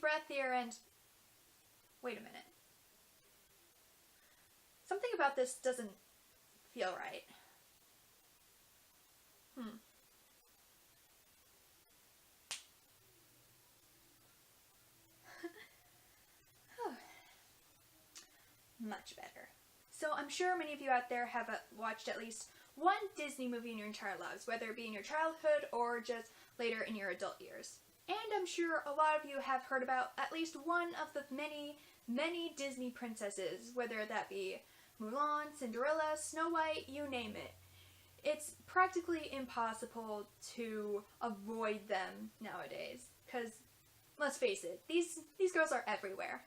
breath here and... Wait a minute. Something about this doesn't feel right. Much better. So I'm sure many of you out there have watched at least one Disney movie in your entire lives, whether it be in your childhood or just later in your adult years. And I'm sure a lot of you have heard about at least one of the many, many Disney princesses, whether that be Mulan, Cinderella, Snow White, you name it. It's practically impossible to avoid them nowadays, because let's face it, these girls are everywhere.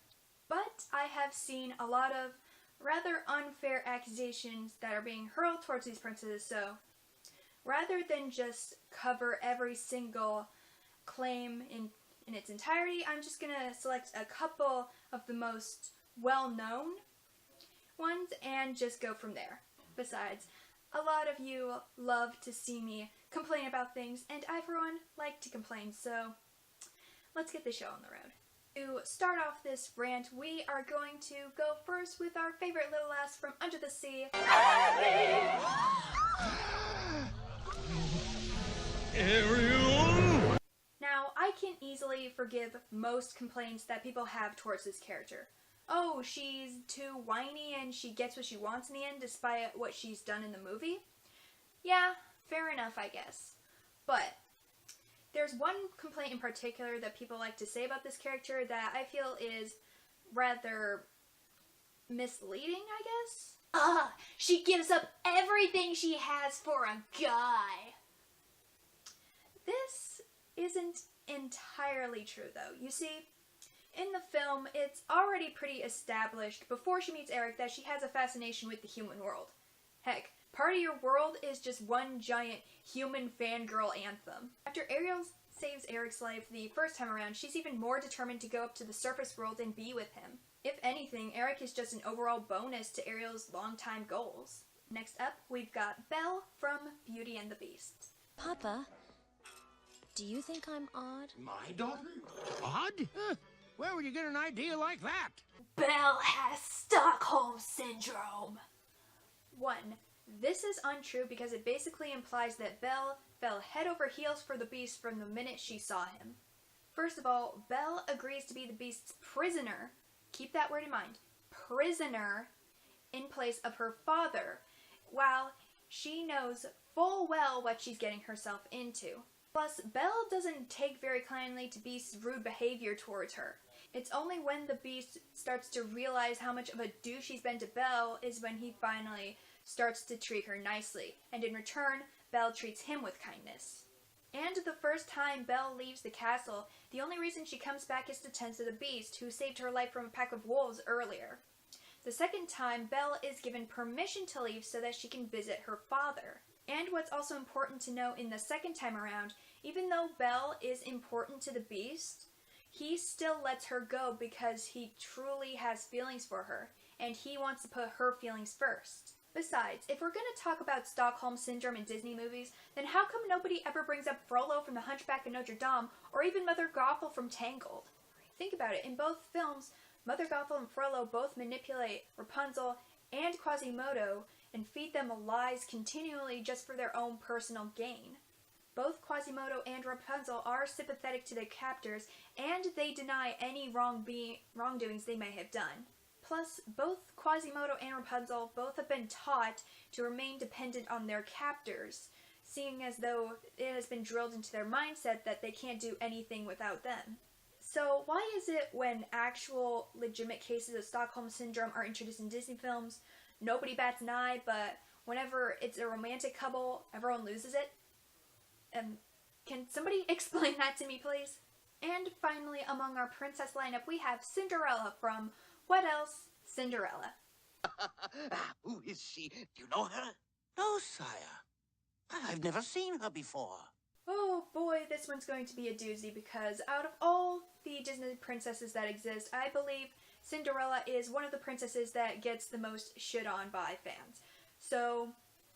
But I have seen a lot of rather unfair accusations that are being hurled towards these princesses, so rather than just cover every single claim in its entirety, I'm just gonna select a couple of the most well-known ones and just go from there. Besides, a lot of you love to see me complain about things, and I for one like to complain, so let's get the show on the road. To start off this rant, we are going to go first with our favorite little lass from Under the Sea. Ariel! Now, I can easily forgive most complaints that people have towards this character. Oh, she's too whiny and she gets what she wants in the end despite what she's done in the movie. Yeah, fair enough, I guess. But there's one complaint in particular that people like to say about this character that I feel is rather misleading, I guess. She gives up everything she has for a guy. This isn't entirely true, though. You see, in the film, it's already pretty established before she meets Eric that she has a fascination with the human world. Heck, part of your world is just one giant human fangirl anthem. After Ariel saves Eric's life the first time around, she's even more determined to go up to the surface world and be with him. If anything, Eric is just an overall bonus to Ariel's longtime goals. Next up, we've got Belle from Beauty and the Beast. Papa, do you think I'm odd? My daughter? Odd? Where would you get an idea like that? Belle has Stockholm Syndrome. 1. This is untrue because it basically implies that Belle fell head over heels for the Beast from the minute she saw him. First of all, Belle agrees to be the Beast's prisoner. Keep that word in mind. Prisoner in place of her father, while she knows full well what she's getting herself into. Plus, Belle doesn't take very kindly to Beast's rude behavior towards her. It's only when the Beast starts to realize how much of a douche he's been to Belle is when he finally starts to treat her nicely, and in return, Belle treats him with kindness. And the first time Belle leaves the castle, the only reason she comes back is to tend to the Beast, who saved her life from a pack of wolves earlier. The second time, Belle is given permission to leave so that she can visit her father. And what's also important to know in the second time around, even though Belle is important to the Beast, he still lets her go because he truly has feelings for her, and he wants to put her feelings first. Besides, if we're going to talk about Stockholm Syndrome in Disney movies, then how come nobody ever brings up Frollo from The Hunchback of Notre Dame, or even Mother Gothel from Tangled? Think about it, in both films, Mother Gothel and Frollo both manipulate Rapunzel and Quasimodo and feed them lies continually just for their own personal gain. Both Quasimodo and Rapunzel are sympathetic to their captors, and they deny any wrongdoings they may have done. Plus, both Quasimodo and Rapunzel both have been taught to remain dependent on their captors, seeing as though it has been drilled into their mindset that they can't do anything without them. So why is it when actual legitimate cases of Stockholm Syndrome are introduced in Disney films, nobody bats an eye, but whenever it's a romantic couple, everyone loses it? Can somebody explain that to me, please? And finally, among our princess lineup, we have Cinderella from What Else? Cinderella. Who is she? Do you know her? No, sire. I've never seen her before. Oh boy, this one's going to be a doozy because out of all the Disney princesses that exist, I believe Cinderella is one of the princesses that gets the most shit on by fans. So,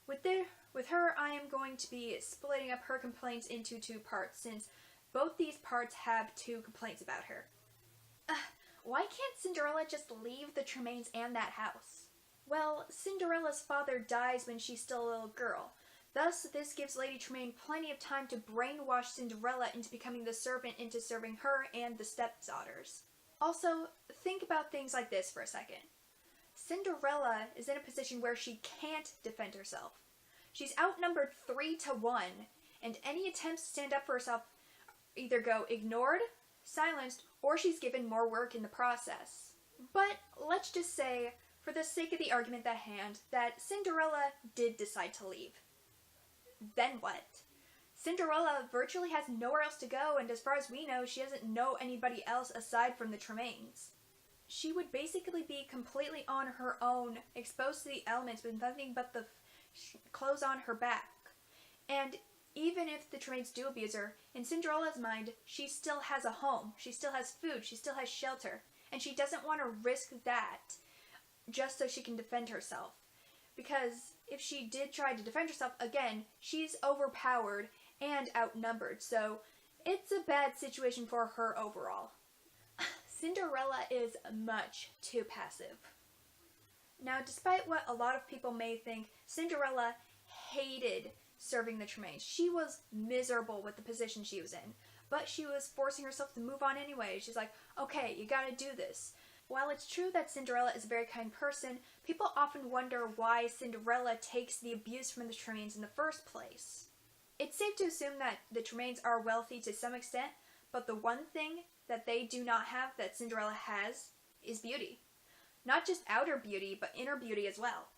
with her, I am going to be splitting up her complaints into two parts, since both these parts have two complaints about her. Why can't Cinderella just leave the Tremaines and that house? Well, Cinderella's father dies when she's still a little girl. Thus, this gives Lady Tremaine plenty of time to brainwash Cinderella into becoming the servant into serving her and the stepdaughters. Also, think about things like this for a second. Cinderella is in a position where she can't defend herself. She's outnumbered 3-1, and any attempts to stand up for herself either go ignored, silenced, or she's given more work in the process. But let's just say, for the sake of the argument at hand, that Cinderella did decide to leave. Then what? Cinderella virtually has nowhere else to go, and as far as we know, she doesn't know anybody else aside from the Tremaines. She would basically be completely on her own, exposed to the elements with nothing but the clothes on her back. And even if the Tremaines do abuse her, in Cinderella's mind, she still has a home, she still has food, she still has shelter, and she doesn't want to risk that just so she can defend herself. Because if she did try to defend herself, again, she's overpowered and outnumbered, so it's a bad situation for her overall. Cinderella is much too passive. Now, despite what a lot of people may think, Cinderella hated serving the Tremaines. She was miserable with the position she was in, but she was forcing herself to move on anyway. She's like, okay, you gotta do this. While it's true that Cinderella is a very kind person, people often wonder why Cinderella takes the abuse from the Tremaines in the first place. It's safe to assume that the Tremaines are wealthy to some extent, but the one thing that they do not have that Cinderella has is beauty. Not just outer beauty, but inner beauty as well.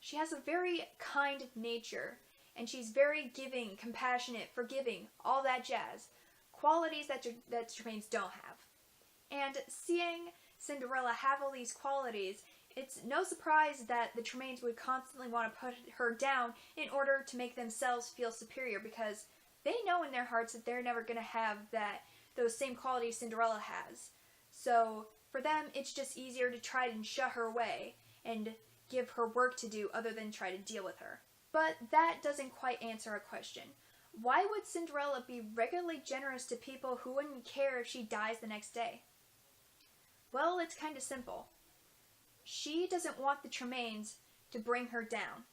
She has a very kind nature, and she's very giving, compassionate, forgiving, all that jazz. Qualities that Tremaines don't have. And seeing Cinderella have all these qualities, it's no surprise that the Tremaines would constantly want to put her down in order to make themselves feel superior, because they know in their hearts that they're never going to have those same qualities Cinderella has. So for them, it's just easier to try and shut her away and give her work to do other than try to deal with her. But that doesn't quite answer our question. Why would Cinderella be regularly generous to people who wouldn't care if she dies the next day? Well, it's kind of simple. She doesn't want the Tremaines to bring her down.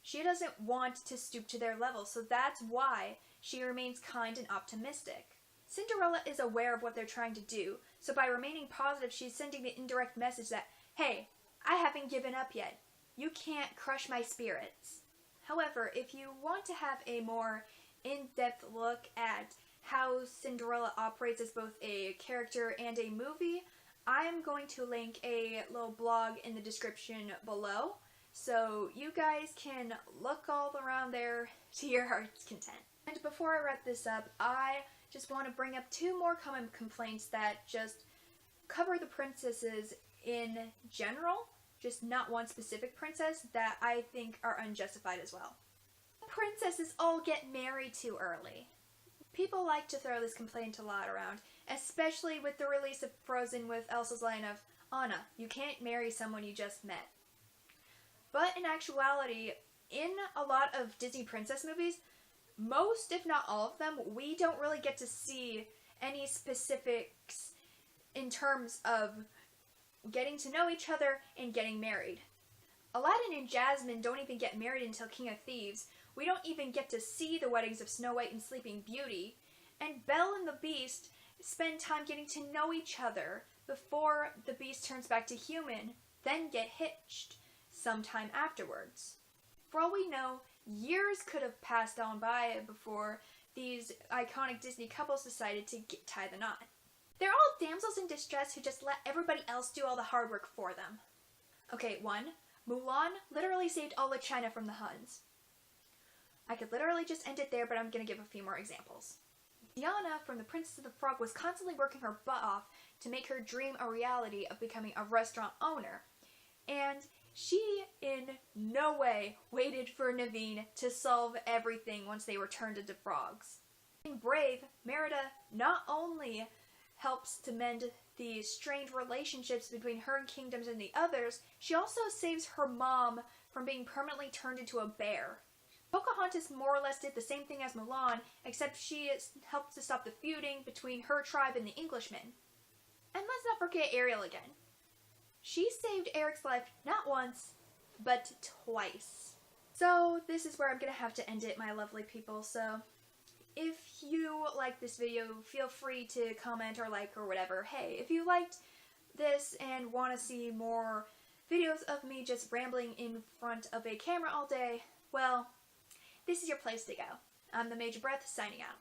She doesn't want to stoop to their level, so that's why she remains kind and optimistic. Cinderella is aware of what they're trying to do, so by remaining positive, she's sending the indirect message that, hey, I haven't given up yet. You can't crush my spirits. However, if you want to have a more in-depth look at how Cinderella operates as both a character and a movie, I'm going to link a little blog in the description below, so you guys can look all around there to your heart's content. And before I wrap this up, I just want to bring up 2 more common complaints that just cover the princesses in general, just not one specific princess, that I think are unjustified as well. Princesses all get married too early. People like to throw this complaint a lot around, especially with the release of Frozen with Elsa's line of, Anna, you can't marry someone you just met. But in actuality, in a lot of Disney princess movies, most, if not all of them, we don't really get to see any specifics in terms of getting to know each other and getting married. Aladdin and Jasmine don't even get married until King of Thieves. We don't even get to see the weddings of Snow White and Sleeping Beauty. And Belle and the Beast spend time getting to know each other before the Beast turns back to human, then get hitched sometime afterwards. For all we know, years could have passed on by before these iconic Disney couples decided to tie the knot. They're all damsels in distress who just let everybody else do all the hard work for them. Okay, 1. Mulan literally saved all of China from the Huns. I could literally just end it there, but I'm going to give a few more examples. Tiana from The Princess and the Frog was constantly working her butt off to make her dream a reality of becoming a restaurant owner. And she in no way waited for Naveen to solve everything once they were turned into frogs. In Brave, Merida not only helps to mend the strained relationships between her kingdoms and the others, she also saves her mom from being permanently turned into a bear. Pocahontas more or less did the same thing as Mulan, except she helped to stop the feuding between her tribe and the Englishmen. And let's not forget Ariel again. She saved Eric's life not once, but twice. So this is where I'm gonna have to end it, my lovely people. So if you like this video, feel free to comment or like or whatever. Hey, if you liked this and want to see more videos of me just rambling in front of a camera all day, well, this is your place to go. I'm the Mage of Breath, signing out.